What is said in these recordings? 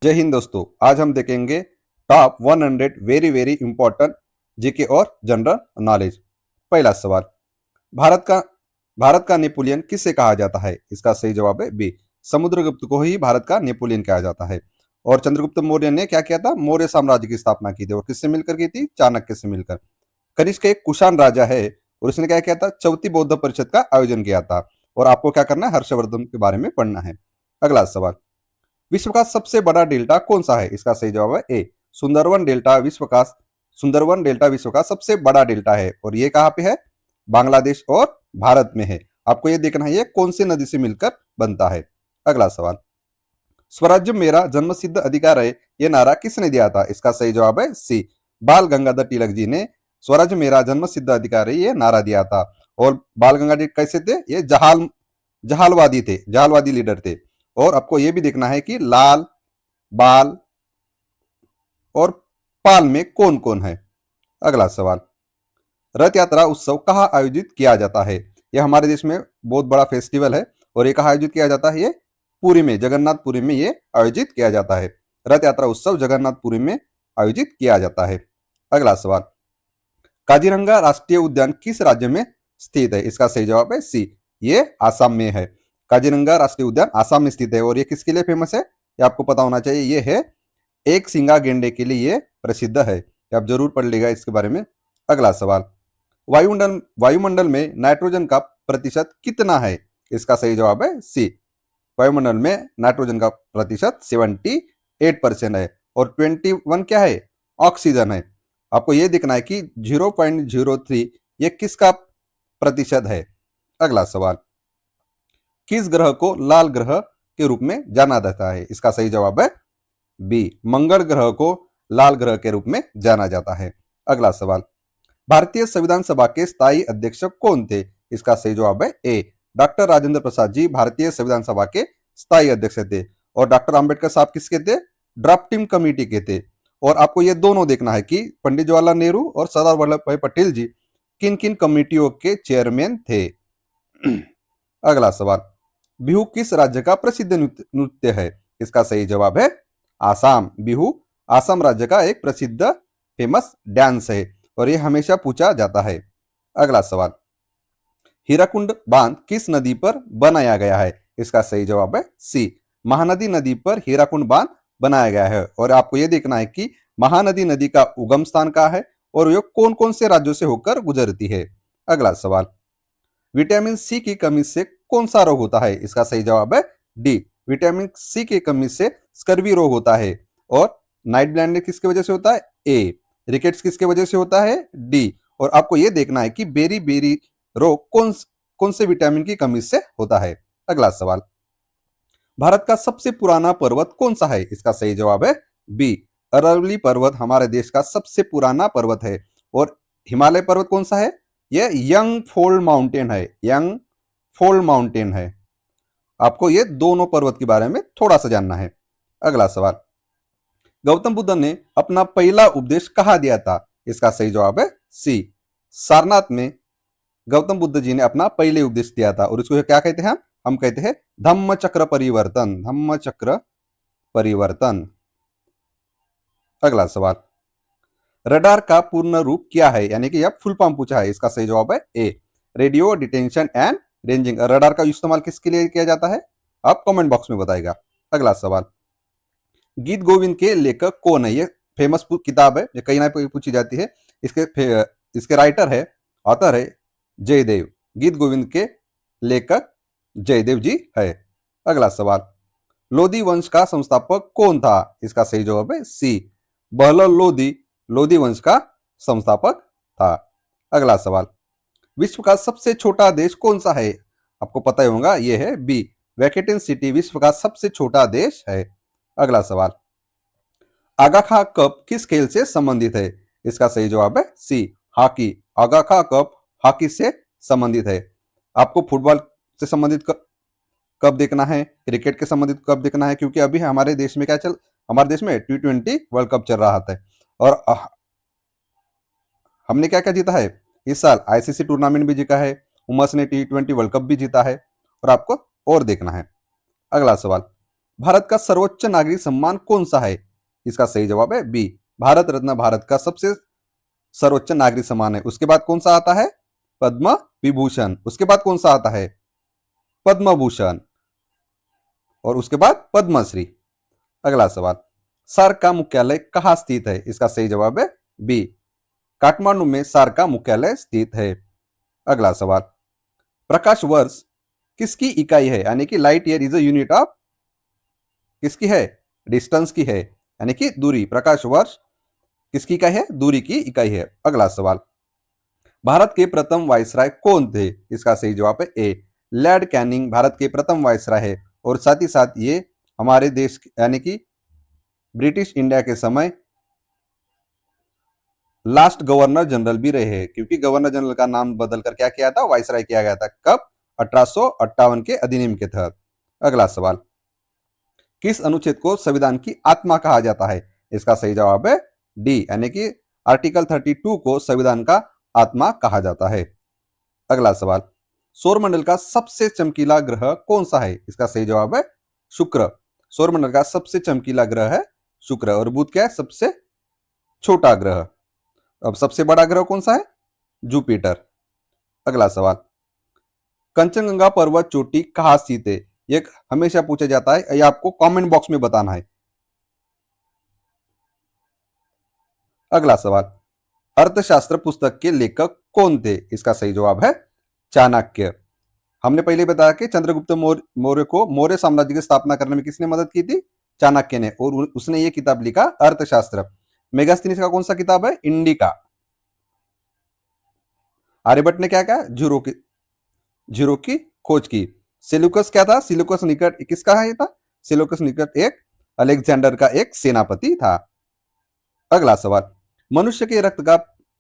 जय हिंद दोस्तों। आज हम देखेंगे top 100 very very important GK और जनरल नॉलेज। पहला सवाल, भारत का भारत का नेपोलियन किसे कहा जाता है? इसका सही जवाब है बी, समुद्रगुप्त को ही भारत का नेपोलियन कहा जाता है। और चंद्रगुप्त मौर्य ने क्या किया था? मौर्य साम्राज्य की स्थापना की थी। और किससे मिलकर की थी? चाणक्य से मिलकर। कनिष्क एक कुषाण राजा है और उसने क्या किया था? चौथी बौद्ध परिषद का आयोजन किया था। और आपको क्या करना है? हर्षवर्धन के बारे में पढ़ना है। अगला सवाल, विश्व का सबसे बड़ा डेल्टा कौन सा है? इसका सही जवाब है ए, सुंदरवन डेल्टा विश्व का सबसे बड़ा डेल्टा है। और ये कहाँ पे है? बांग्लादेश और भारत में है। आपको ये देखना है ये कौन सी नदी से मिलकर बनता है। अगला सवाल, स्वराज्य मेरा जन्मसिद्ध अधिकार है, ये नारा किसने दिया था? इसका सही जवाब है सी, बाल गंगाधर तिलक जी ने स्वराज्य मेरा जन्मसिद्ध अधिकार है ये नारा दिया था। और बाल गंगाधर कैसे थे? ये जहालवादी थे, जहालवादी लीडर थे। और आपको ये भी देखना है कि लाल, बाल और पाल में कौन कौन है। अगला सवाल, रथ यात्रा उत्सव कहाँ आयोजित किया जाता है? यह हमारे देश में बहुत बड़ा फेस्टिवल है। और ये कहाँ आयोजित किया जाता है? ये पुरी में, जगन्नाथपुरी में ये आयोजित किया जाता है। रथ यात्रा उत्सव जगन्नाथपुरी में आयोजित किया जाता है। अगला सवाल, काजीरंगा राष्ट्रीय उद्यान किस राज्य में स्थित है? इसका सही जवाब है सी, ये आसाम में है। काजीरंगा राष्ट्रीय उद्यान आसाम में स्थित है। और ये किसके लिए फेमस है? ये आपको पता होना चाहिए। ये है एक सिंगा गेंडे के लिए ये प्रसिद्ध है। ये आप जरूर पढ़ लीजिएगा इसके बारे में। अगला सवाल, वायुमंडल में नाइट्रोजन का प्रतिशत कितना है? इसका सही जवाब है सी, वायुमंडल में नाइट्रोजन का प्रतिशत 78% है। और 21 क्या है? ऑक्सीजन है। आपको यह देखना है कि 0.03 ये किसका प्रतिशत है। अगला सवाल, किस ग्रह को लाल ग्रह के रूप में जाना जाता है? इसका सही जवाब है बी, मंगल ग्रह को लाल ग्रह के रूप में जाना जाता है। अगला सवाल, भारतीय संविधान सभा के स्थायी अध्यक्ष कौन थे? इसका सही जवाब है ए, डॉक्टर राजेंद्र प्रसाद जी भारतीय संविधान सभा के स्थायी अध्यक्ष थे। और डॉक्टर अंबेडकर साहब किसके थे? ड्राफ्टिंग कमेटी के थे। और आपको ये दोनों देखना है कि पंडित जवाहरलाल नेहरू और सरदार वल्लभ भाई पटेल जी किन किन कमेटियों के चेयरमैन थे। अगला सवाल, बिहू किस राज्य का प्रसिद्ध नृत्य है? इसका सही जवाब है आसाम। बिहू आसाम राज्य का एक प्रसिद्ध फेमस डांस है। और ये हमेशा पूछा जाता है। अगला सवाल, हीराकुंड बांध किस नदी पर बनाया गया है? इसका सही जवाब है सी, महानदी नदी पर हीराकुंड बांध बनाया गया है। और आपको यह देखना है कि महानदी नदी का उगम स्थान कहाँ है और यह कौन कौन से राज्यों से होकर गुजरती है। अगला सवाल, विटामिन सी की कमी से कौन सा रोग होता है? इसका सही जवाब है डी, विटामिन सी की कमी से स्कर्वी रोग होता है। और नाइट ब्लाइंडनेस किसकी वजह से होता है? ए, रिकेट्स किसके वजह से होता है? डी। और आपको यह देखना है कि बेरी बेरी रोग कौन कौन से विटामिन की कमी से होता है। अगला सवाल, भारत का सबसे पुराना पर्वत कौन सा है? इसका सही जवाब है बी, अरावली पर्वत हमारे देश का सबसे पुराना पर्वत है। और हिमालय पर्वत कौन सा है? यह यंग फोल्ड माउंटेन है, यंग फोल्ड माउंटेन है। आपको ये दोनों पर्वत के बारे में थोड़ा सा जानना है। अगला सवाल, गौतम बुद्ध ने अपना पहला उपदेश कहाँ दिया था? इसका सही जवाब है सी, सारनाथ में गौतम बुद्ध जी ने अपना पहले उपदेश दिया था। और इसको क्या कहते हैं? हम कहते हैं धम्म चक्र परिवर्तन, धम्म चक्र परिवर्तन। अगला सवाल, रडार का पूर्ण रूप क्या है? यानी कि यह फुल फॉर्म पूछा है। इसका सही जवाब है A, radio detection and ranging. Radar का इस्तेमाल किसके लिए किया जाता है? आप कमेंट बॉक्स में बताएगा। अगला सवाल, गीत गोविंद के लेखक कौन है? ये फेमस किताब है, ये कहीं ना कहीं पूछी जाती है। इसके राइटर है, ऑथर है जयदेव। गीत गोविंद के लेखक जयदेव जी है। अगला सवाल, लोधी वंश का संस्थापक कौन था? इसका सही जवाब है सी, बहलोल लोधी लोधी वंश का संस्थापक था। अगला सवाल, विश्व का सबसे छोटा देश कौन सा है? आपको पता ही होगा, यह है बी, वैटिकन सिटी विश्व का सबसे छोटा देश है। अगला सवाल, आगा खां कप किस खेल से संबंधित है? इसका सही जवाब है सी, हॉकी। आगा खां कप हॉकी से संबंधित है। आपको फुटबॉल से संबंधित कब देखना है, क्रिकेट के संबंधित कब देखना है? क्योंकि अभी हमारे देश में हमारे देश में T20 वर्ल्ड कप चल रहा था। और हमने क्या क्या जीता है इस साल? आईसीसी टूर्नामेंट भी जीता है, उमस ने T20 वर्ल्ड कप भी जीता है। और आपको और देखना है। अगला सवाल, भारत का सर्वोच्च नागरिक सम्मान कौन सा है? इसका सही जवाब है बी, भारत रत्न भारत का सबसे सर्वोच्च नागरिक सम्मान है। उसके बाद कौन सा आता है? पद्म विभूषण। उसके बाद कौन सा आता है? पद्म भूषण। और उसके बाद पद्मश्री। अगला सवाल, सार्क का मुख्यालय कहाँ स्थित है? इसका सही जवाब है बी, काठमांडू में सार्क का मुख्यालय स्थित है। अगला सवाल, प्रकाश वर्ष किसकी इकाई है? यानी कि light year is a unit of किसकी है? डिस्टेंस की है, यानी कि दूरी। प्रकाश वर्ष किसकी इकाई है? दूरी की इकाई है। अगला सवाल, भारत के प्रथम वायसराय कौन थे? इसका सही जवाब है ए, लॉर्ड कैनिंग भारत के प्रथम वायसराय है। और साथ ही साथ ये हमारे देश यानी कि ब्रिटिश इंडिया के समय लास्ट गवर्नर जनरल भी रहे हैं, क्योंकि गवर्नर जनरल का नाम बदलकर क्या किया था? वायसराय किया गया था। कब? 1858 के अधिनियम के तहत। अगला सवाल, किस अनुच्छेद को संविधान की आत्मा कहा जाता है? इसका सही जवाब है डी, यानी कि आर्टिकल 32 को संविधान का आत्मा कहा जाता है। अगला सवाल, सौरमंडल का सबसे चमकीला ग्रह कौन सा है? इसका सही जवाब है शुक्र। सौरमंडल का सबसे चमकीला ग्रह है शुक्र। और बुध क्या है? सबसे छोटा ग्रह। अब सबसे बड़ा ग्रह कौन सा है? जुपिटर। अगला सवाल, कंचनजंगा पर्वत चोटी कहाँ स्थित है? ये हमेशा पूछा जाता है, ये आपको कमेंट बॉक्स में बताना है। अगला सवाल, अर्थशास्त्र पुस्तक के लेखक कौन थे? इसका सही जवाब है चाणक्य। हमने पहले बताया कि चंद्रगुप्त मौर्य को मौर्य साम्राज्य की स्थापना करने में किसने मदद की थी? चाणक्य ने। और उसने ये किताब लिखा अर्थशास्त्र। मेगास्थनीज का कौन सा किताब है? इंडिका। आर्यभट्ट ने क्या कहा? जीरो की खोज की। सेल्यूकस क्या था? सिलुकस निकट किसका है? था सिलुकस निकट एक अलेक्जेंडर का एक सेनापति था। अगला सवाल, मनुष्य के रक्त का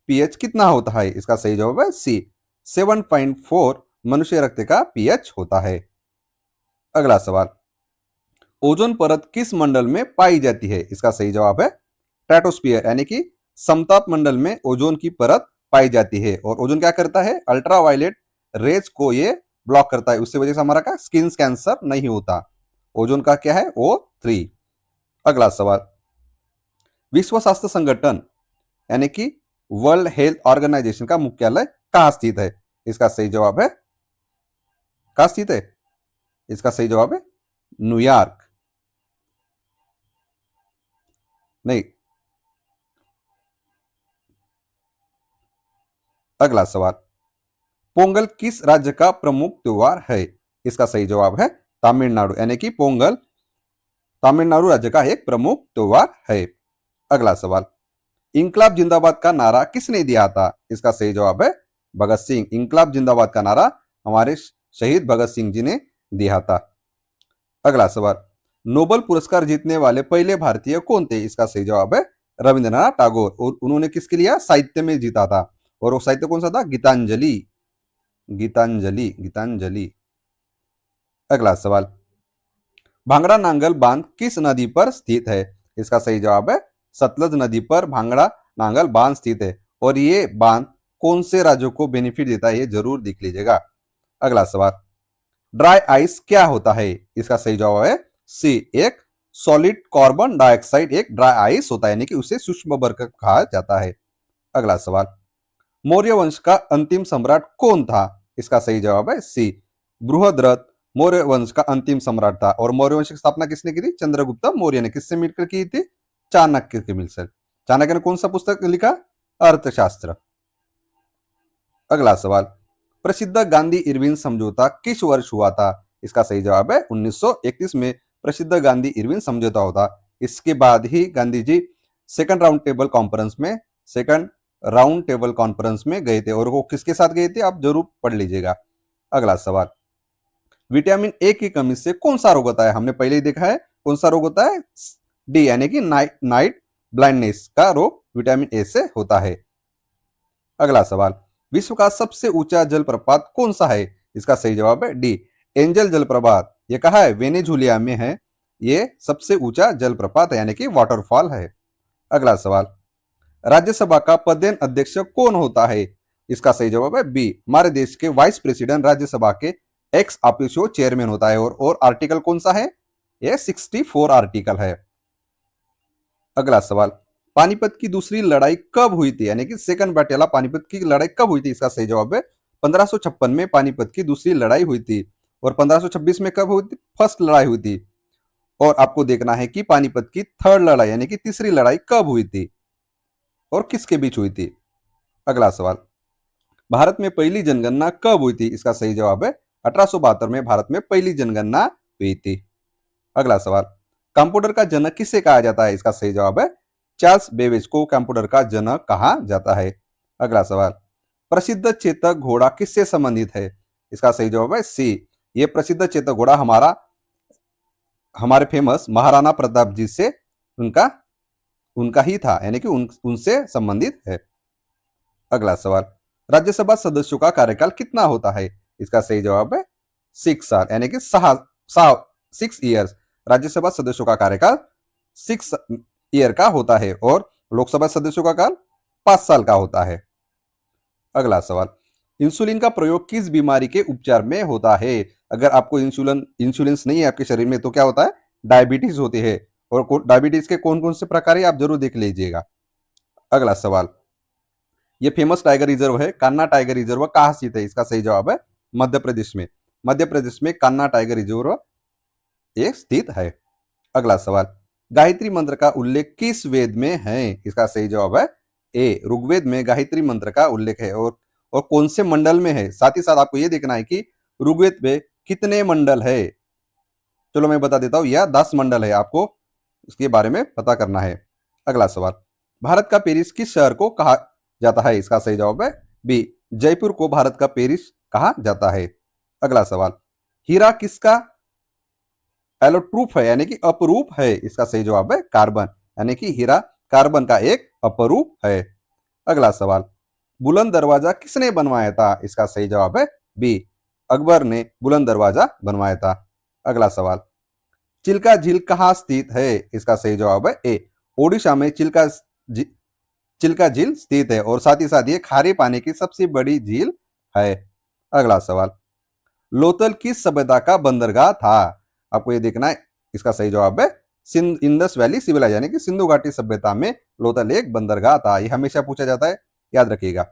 पीएच कितना होता है? इसका सही जवाब है सी, 7.4 मनुष्य रक्त का पीएच होता है। अगला सवाल, ओजोन परत किस मंडल में पाई जाती है? इसका सही जवाब है स्ट्रेटोस्फीयर, यानी कि समताप मंडल में ओजोन की परत पाई जाती है। और ओजोन क्या करता है? अल्ट्रावायलेट रेज को ये ब्लॉक करता है। उसकी वजह से हमारा क्या? स्किन कैंसर नहीं होता। ओजोन का क्या है? O3। अगला सवाल, विश्व स्वास्थ्य संगठन यानी कि वर्ल्ड हेल्थ ऑर्गेनाइजेशन का मुख्यालय कहाँ स्थित है? इसका सही जवाब है कहाँ स्थित है? इसका सही जवाब है न्यूयॉर्क। नहीं। अगला सवाल, पोंगल किस राज्य का प्रमुख त्योहार है? इसका सही जवाब है तमिलनाडु, यानी कि पोंगल तमिलनाडु राज्य का एक प्रमुख त्योहार है। अगला सवाल, इंकलाब जिंदाबाद का नारा किसने दिया था? इसका सही जवाब है भगत सिंह। इंकलाब जिंदाबाद का नारा हमारे शहीद भगत सिंह जी ने दिया था। अगला सवाल, नोबेल पुरस्कार जीतने वाले पहले भारतीय कौन थे? इसका सही जवाब है रविंद्रनाथ टैगोर। और उन्होंने किसके लिए? साहित्य में जीता था। और वो साहित्य कौन सा था? गीतांजलि। गीतांजलि गीतांजलि। अगला सवाल, भांगड़ा नांगल बांध किस नदी पर स्थित है? इसका सही जवाब है सतलज नदी पर भांगड़ा नांगल बांध स्थित है। और ये बांध कौन से राज्यों को बेनिफिट देता है? ये जरूर देख लीजिएगा। अगला सवाल, ड्राई आइस क्या होता है? इसका सही जवाब है सी, एक सॉलिड कार्बन डाइऑक्साइड एक ड्राई आइस होता है, यानी कि उसे सूक्ष्म बर्फ कहा जाता है। अगला सवाल, मौर्य वंश का अंतिम सम्राट कौन था? इसका सही जवाब है सी, बृहद्रथ मौर्य वंश का अंतिम सम्राट था। और मौर्य वंश की स्थापना किसने की थी? चंद्रगुप्त मौर्य ने। किससे मिलकर की थी? चाणक्य के मिलकर। चाणक्य ने कौन सा पुस्तक लिखा? अर्थशास्त्र। अगला सवाल, प्रसिद्ध गांधी इरविन समझौता किस वर्ष हुआ था? इसका सही जवाब है 1931 में प्रसिद्ध गांधी इरविन समझौता होता। इसके बाद ही Gandhi ji second round table conference में गए थे। और वो किसके साथ गए थे? आप जरूर पढ़ लीजिएगा। अगला सवाल, विटामिन ए की कमी से कौन सा रोग होता है? हमने पहले ही देखा है कौन सा रोग होता है? डी, यानी कि नाइट ब्लाइंडनेस का रोग विटामिन ए से होता है। अगला सवाल, विश्व का सबसे ऊंचा जलप्रपात कौन सा है? इसका सही जवाब है डी, एंजल जलप्रपात। ये कहा है? वेनेजुलिया में है। ये सबसे ऊंचा जलप्रपात है, यानी कि वाटरफॉल है। अगला सवाल, राज्यसभा का पदेन अध्यक्ष कौन होता है? इसका सही जवाब है बी, हमारे देश के वाइस प्रेसिडेंट राज्यसभा के एक्स ऑफिशियो चेयरमैन होता है। और आर्टिकल कौन सा है? ये 64 आर्टिकल है। अगला सवाल, पानीपत की दूसरी लड़ाई कब हुई थी, यानी कि सेकंड बैटल ऑफ पानीपत की लड़ाई कब हुई थी? इसका सही जवाब है 1556 में पानीपत की दूसरी लड़ाई हुई थी। और 1526 में कब हुई थी? फर्स्ट लड़ाई हुई थी। और आपको देखना है कि पानीपत की थर्ड लड़ाई यानी कि तीसरी लड़ाई कब हुई थी और किसके बीच हुई थी। अगला सवाल, भारत में पहली जनगणना कब हुई थी? इसका सही जवाब है 1872 में भारत में पहली जनगणना हुई थी। अगला सवाल, कंप्यूटर का जनक किसे कहा जाता है? इसका सही जवाब है चार्ल्स बेबेज को कंप्यूटर का जनक कहा जाता है। अगला सवाल, प्रसिद्ध चेतक घोड़ा किससे संबंधित है? इसका सही जवाब है सी। ये प्रसिद्ध चेतक घोड़ा हमारे फेमस महाराणा प्रताप जी से उनका उनका ही था, यानी कि उनसे संबंधित है। अगला सवाल, राज्यसभा सदस्यों का कार्यकाल कितना होता है? इसका सही जवाब है 6 साल, यानी कि 6 ईयर्स। राज्यसभा सदस्यों का कार्यकाल 6 ईयर का होता है और लोकसभा सदस्यों का काल 5 साल का होता है। अगला सवाल, इंसुलिन का प्रयोग किस बीमारी के उपचार में होता है? अगर आपको इंसुलिन नहीं है आपके शरीर में तो क्या होता है? डायबिटीज होती है। और डायबिटीज के कौन कौन से प्रकार है आप जरूर देख लीजिएगा। अगला सवाल, ये फेमस टाइगर रिजर्व है, कान्हा टाइगर रिजर्व कहाँ स्थित है? इसका सही जवाब है मध्य प्रदेश में। मध्य प्रदेश में कान्हा टाइगर रिजर्व ये स्थित है। अगला सवाल, गायत्री मंत्र का उल्लेख किस वेद में है? इसका सही जवाब है ए, ऋग्वेद में गायत्री मंत्र का उल्लेख है। और कौन से मंडल में है? साथ ही साथ आपको यह देखना है कि ऋग्वेद में कितने मंडल है। चलो मैं बता देता हूं, यह 10 मंडल है, आपको इसके बारे में पता करना है। अगला सवाल, भारत का पेरिस किस शहर को कहा जाता है? इसका सही जवाब है बी, जयपुर को भारत का पेरिस कहा जाता है। अगला सवाल, हीरा किसका एलोट्रूफ है, यानी कि अपरूप है? इसका सही जवाब है कार्बन, यानी कि हीरा कार्बन का एक अपरूप है। अगला सवाल, बुलंद दरवाजा किसने बनवाया था? इसका सही जवाब है बी, अकबर ने बुलंद दरवाजा बनवाया था। अगला सवाल, चिल्का झील कहाँ स्थित है? इसका सही जवाब है ए, ओडिशा में चिल्का झील स्थित है और साथ ही साथ ये खारे पानी की सबसे बड़ी झील है। अगला सवाल, लोथल किस सभ्यता का बंदरगाह था? आपको ये देखना है। इसका सही जवाब है इंडस वैली सिविलाइज, यानी कि सिंधु घाटी सभ्यता में लोथल एक बंदरगाह था। ये हमेशा पूछा जाता है, याद रखिएगा।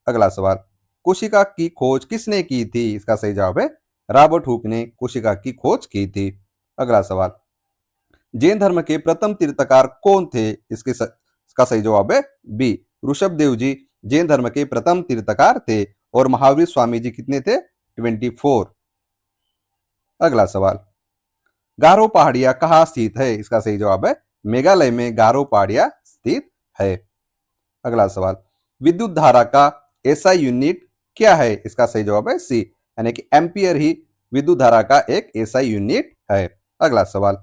अगला सवाल, कोशिका की खोज किसने की थी? इसका सही जवाब है रॉबर्ट हुक ने कोशिका की खोज की थी। अगला सवाल, जैन धर्म के प्रथम तीर्थकार कौन थे? इसका सही जवाब है बी, ऋषभ देव जी जैन धर्म के प्रथम तीर्थकार थे। और महावीर स्वामी जी कितने थे? 24। अगला सवाल, गारो पहाड़िया कहाँ स्थित है? इसका सही जवाब है मेघालय में गारो पहाड़िया स्थित है। अगला सवाल, विद्युत धारा का एसआई यूनिट क्या है? इसका सही जवाब है सी, यानी कि एम्पियर ही विद्युत धारा का एक एसआई यूनिट है। अगला सवाल,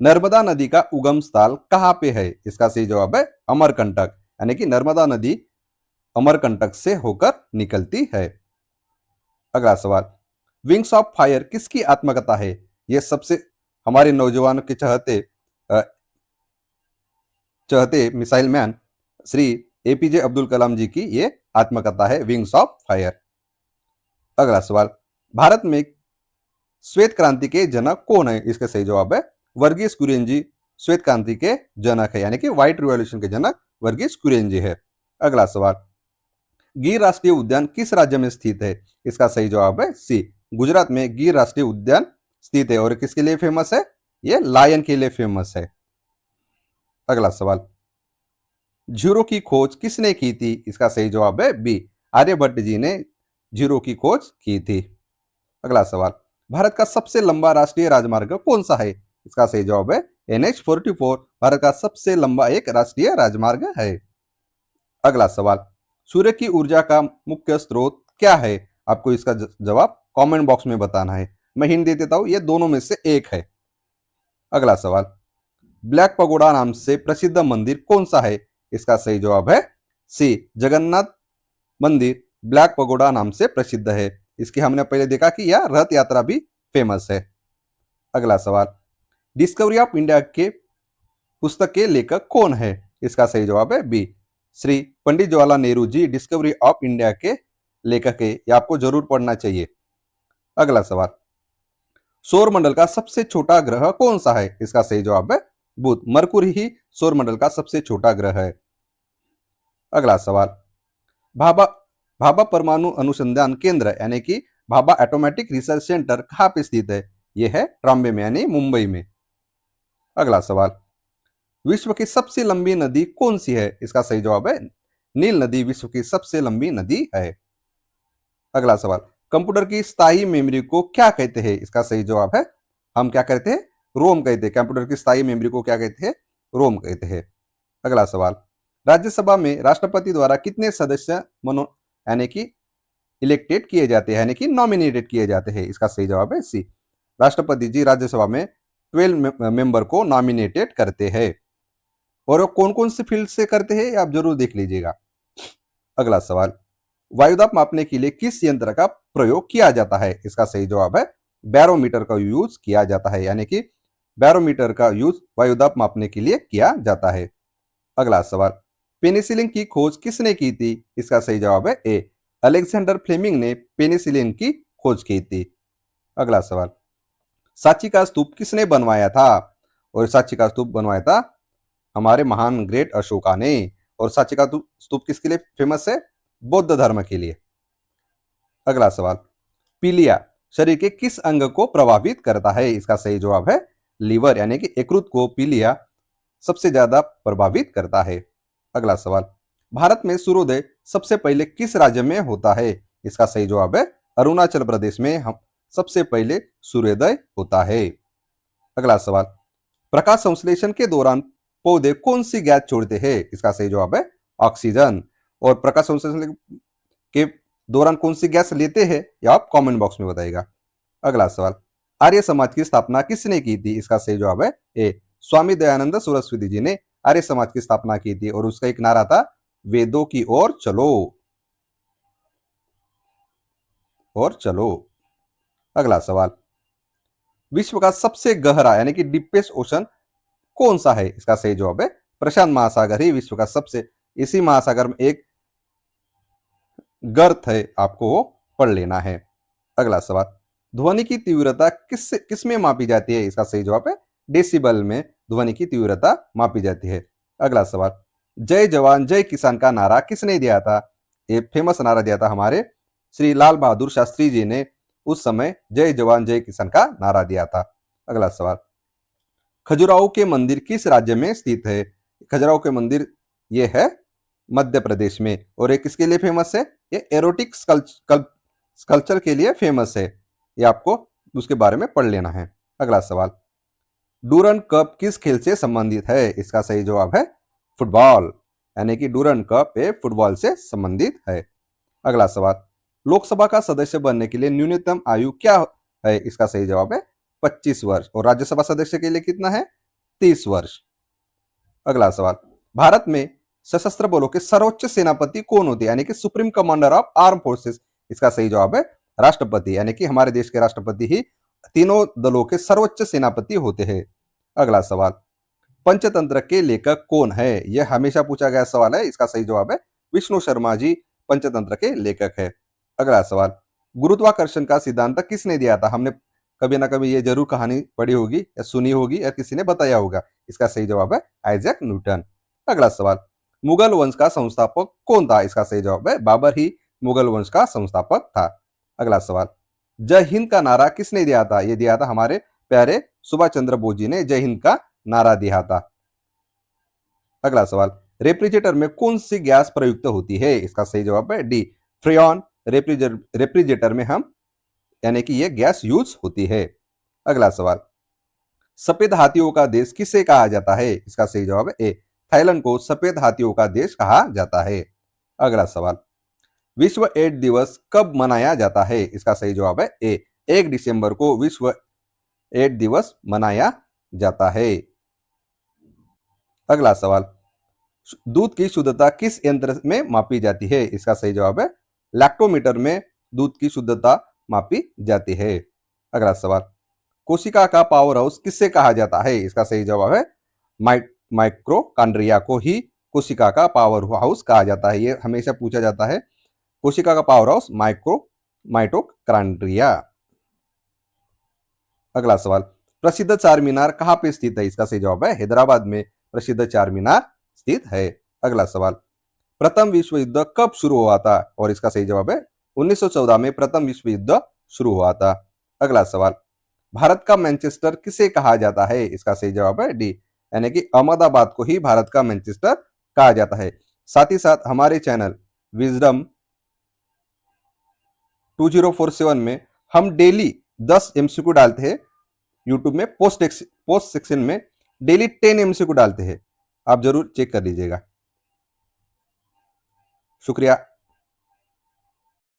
नर्मदा नदी का उगम स्थल कहाँ पे है? इसका सही जवाब है अमरकंटक, यानी कि नर्मदा नदी अमरकंटक से होकर निकलती है। अगला सवाल, विंग्स ऑफ फायर किसकी आत्मकथा है? यह सबसे हमारे नौजवानों के चहते missile man Shri APJ Abdul Kalam ji की ये आत्मकथा है, विंग्स ऑफ फायर। अगला सवाल, भारत में श्वेत क्रांति के जनक कौन है? इसका सही जवाब है वर्गीस कुरियन जी श्वेत क्रांति के जनक है, यानी कि व्हाइट रिवॉल्यूशन के जनक वर्गीस कुरियन जी है। अगला सवाल, गिर राष्ट्रीय उद्यान किस राज्य में स्थित है? इसका सही जवाब है सी, गुजरात में गिर राष्ट्रीय उद्यान स्थित है। और किसके लिए फेमस है? ये लायन के लिए फेमस है। अगला सवाल, जीरो की खोज किसने की थी? इसका सही जवाब है बी, आर्यभट्ट जी ने जीरो की खोज की थी। अगला सवाल, भारत का सबसे लंबा राष्ट्रीय राजमार्ग कौन सा है? इसका सही जवाब है NH44, भारत का सबसे लंबा एक राष्ट्रीय राजमार्ग है। अगला सवाल, सूर्य की ऊर्जा का मुख्य स्रोत क्या है? आपको इसका जवाब कमेंट बॉक्स में बताना है। मैं हिंट दे देता हूं, ये दोनों में से एक है। अगला सवाल, ब्लैक पगोडा नाम से प्रसिद्ध मंदिर कौन सा है? इसका सही जवाब है सी, जगन्नाथ मंदिर ब्लैक पगोडा नाम से प्रसिद्ध है। इसकी हमने पहले देखा कि यह रथ यात्रा भी फेमस है। अगला सवाल, डिस्कवरी ऑफ इंडिया के पुस्तक के लेखक कौन है? इसका सही जवाब है B, Shri Pandit Jawaharlal Nehru ji Discovery of India के लेखक है। ये आपको जरूर पढ़ना चाहिए। अगला सवाल, सौर मंडल का सबसे छोटा ग्रह कौन सा है? इसका सही जवाब है बुध। मरकुरी ही सौर मंडल का सबसे छोटा ग्रह है। अगला सवाल, भाभा भाभा परमाणु अनुसंधान केंद्र यानी कि भाभा एटॉमिक रिसर्च सेंटर कहाँ पे स्थित है? यह है ट्राम्बे में यानी मुंबई में। अगला सवाल, विश्व की सबसे लंबी नदी कौन सी है? इसका सही जवाब है नील नदी विश्व की सबसे लंबी नदी है। अगला सवाल, कंप्यूटर की स्थायी मेमोरी को क्या कहते हैं? इसका सही जवाब है हम क्या कहते हैं? रोम कहते हैं। कंप्यूटर की स्थायी मेमोरी को क्या कहते हैं? रोम कहते हैं। अगला सवाल, राज्यसभा में राष्ट्रपति द्वारा कितने सदस्य मनो यानी कि इलेक्टेड किए जाते हैं यानी कि नॉमिनेटेड किए जाते हैं? इसका सही जवाब है सी। राष्ट्रपति जी राज्यसभा में 12 मेंबर को नॉमिनेटेड करते हैं। और वो कौन कौन से फील्ड से करते हैं आप जरूर देख लीजिएगा। अगला सवाल, वायुदाब मापने के लिए किस यंत्र का प्रयोग किया जाता है? इसका सही जवाब है बैरोमीटर का यूज किया जाता है यानी कि बैरोमीटर का यूज वायुदाब मापने के लिए किया जाता है। अगला सवाल, पेनिसिलिन की खोज किसने की थी? इसका सही जवाब है ए अलेक्जेंडर फ्लेमिंग ने पेनिसिलिन की खोज की थी। अगला सवाल, सांची का स्तूप किसने बनवाया था? और सांची का स्तूप बनवाया था हमारे महान ग्रेट अशोका ने। और सांची का स्तूप किसके लिए फेमस है? बौद्ध धर्म के लिए। अगला सवाल, पीलिया शरीर के किस अंग को प्रभावित करता है? इसका सही जवाब है लीवर यानी कि यकृत को पीलिया सबसे ज्यादा प्रभावित करता है। अगला सवाल, भारत में सूर्योदय सबसे पहले किस राज्य में होता है? इसका सही जवाब है अरुणाचल प्रदेश में हम सबसे पहले सूर्योदय होता है। अगला सवाल, प्रकाश संश्लेषण के दौरान पौधे कौन सी गैस छोड़ते हैं? इसका सही जवाब है ऑक्सीजन। और प्रकाश संश्लेषण के दौरान कौन सी गैस लेते हैं या आप कमेंट बॉक्स में बताइएगा। अगला सवाल, आर्य समाज की स्थापना किसने की थी? इसका सही जवाब है ए स्वामी दयानंद सरस्वती जी ने आर्य समाज की स्थापना की थी। और उसका एक नारा था वेदों की ओर चलो और चलो। अगला सवाल, विश्व का सबसे गहरा यानी कि डीपेस्ट ओशन कौन सा है? इसका सही जवाब है प्रशांत महासागर ही विश्व का सबसे इसी महासागर में एक गर्त है, आपको वो पढ़ लेना है। अगला सवाल, ध्वनि की तीव्रता किस में मापी जाती है? इसका सही जवाब है डेसिबल में ध्वनि की तीव्रता मापी जाती है। अगला सवाल, जय जवान जय किसान का नारा किसने दिया था? ये फेमस नारा दिया था हमारे श्री लाल बहादुर शास्त्री जी ने। उस समय जय जवान जय किसान का नारा दिया था। अगला सवाल, खजुराहो के मंदिर किस राज्य में स्थित है? खजुराहो के मंदिर ये है मध्य प्रदेश में। और ये किसके लिए फेमस है? ये एरोटिक स्कल्पचर के लिए फेमस है। ये आपको उसके बारे में पढ़ लेना है। अगला सवाल, डूरन कप किस खेल से संबंधित है? इसका सही जवाब है फुटबॉल यानी कि डूरन कप ये फुटबॉल से संबंधित है। अगला सवाल, लोकसभा का सदस्य बनने के लिए न्यूनतम आयु क्या है? इसका सही जवाब है 25 वर्ष। और राज्यसभा सदस्य के लिए कितना है? 30 वर्ष। अगला सवाल, भारत में सशस्त्र बलों के सर्वोच्च सेनापति कौन होते हैं यानी कि supreme commander of arm forces? इसका सही जवाब है राष्ट्रपति यानी कि हमारे देश के राष्ट्रपति ही तीनों दलों के सर्वोच्च सेनापति होते हैं। अगला सवाल, पंचतंत्र के लेखक कौन है? यह हमेशा पूछा गया सवाल है। इसका सही जवाब है विष्णु शर्मा जी पंचतंत्र के लेखक है। अगला सवाल, गुरुत्वाकर्षण का सिद्धांत किसने दिया था? हमने कभी ना कभी ये जरूर कहानी पढ़ी होगी या सुनी होगी या किसी ने बताया होगा। इसका सही जवाब है आइजैक न्यूटन। अगला सवाल, मुगल वंश का संस्थापक कौन था? इसका सही जवाब है बाबर ही मुगल वंश का संस्थापक था। अगला सवाल, जय हिंद का नारा किसने दिया था? ये दिया था हमारे प्यारे सुभाष चंद्र बोस जी ने जय हिंद का नारा दिया था। अगला सवाल, रेफ्रिजरेटर में कौन सी गैस प्रयुक्त होती है? इसका सही जवाब है डी फ्रेयॉन। रेफ्रिजरेटर में हम यानी कि ये गैस यूज होती है। अगला सवाल, सफेद हाथियों का देश किसे कहा जाता है? इसका सही जवाब है ए थाईलैंड को सफेद हाथियों का देश कहा जाता है। अगला सवाल, विश्व एड्स दिवस कब मनाया जाता है? इसका सही जवाब है ए 1 दिसंबर को विश्व एड्स दिवस मनाया जाता है। अगला सवाल, दूध की शुद्धता किस यंत्र में मापी जाती है? इसका सही जवाब है लैक्टोमीटर में दूध की शुद्धता मापी जाती है। अगला सवाल, कोशिका का पावर हाउस किससे कहा जाता है? इसका सही जवाब है माइक्रोकांड्रिया को ही कोशिका का पावर हाउस कहा जाता है। ये हमेशा पूछा जाता है कोशिका का पावर हाउस माइटोकॉन्ड्रिया। अगला सवाल, प्रसिद्ध चार मीनार कहाँ पे स्थित है? इसका सही जवाब है हैदराबाद में प्रसिद्ध चार मीनार स्थित है। अगला सवाल, प्रथम विश्व युद्ध कब शुरू हुआ था? और इसका सही जवाब है 1914 में प्रथम विश्व युद्ध शुरू हुआ था। अगला सवाल, भारत का मैनचेस्टर किसे कहा जाता है? इसका सही जवाब है डी, यानी कि अहमदाबाद को ही भारत का मैनचेस्टर कहा जाता है। साथ ही साथ हमारे चैनल विजडम 2047 में हम डेली 10 एमसीक्यू डालते हैं। यूट्यूब में पोस्ट सेक्शन में डेली 10 एमसीक्यू डालते हैं, आप जरूर चेक कर लीजिएगा। शुक्रिया।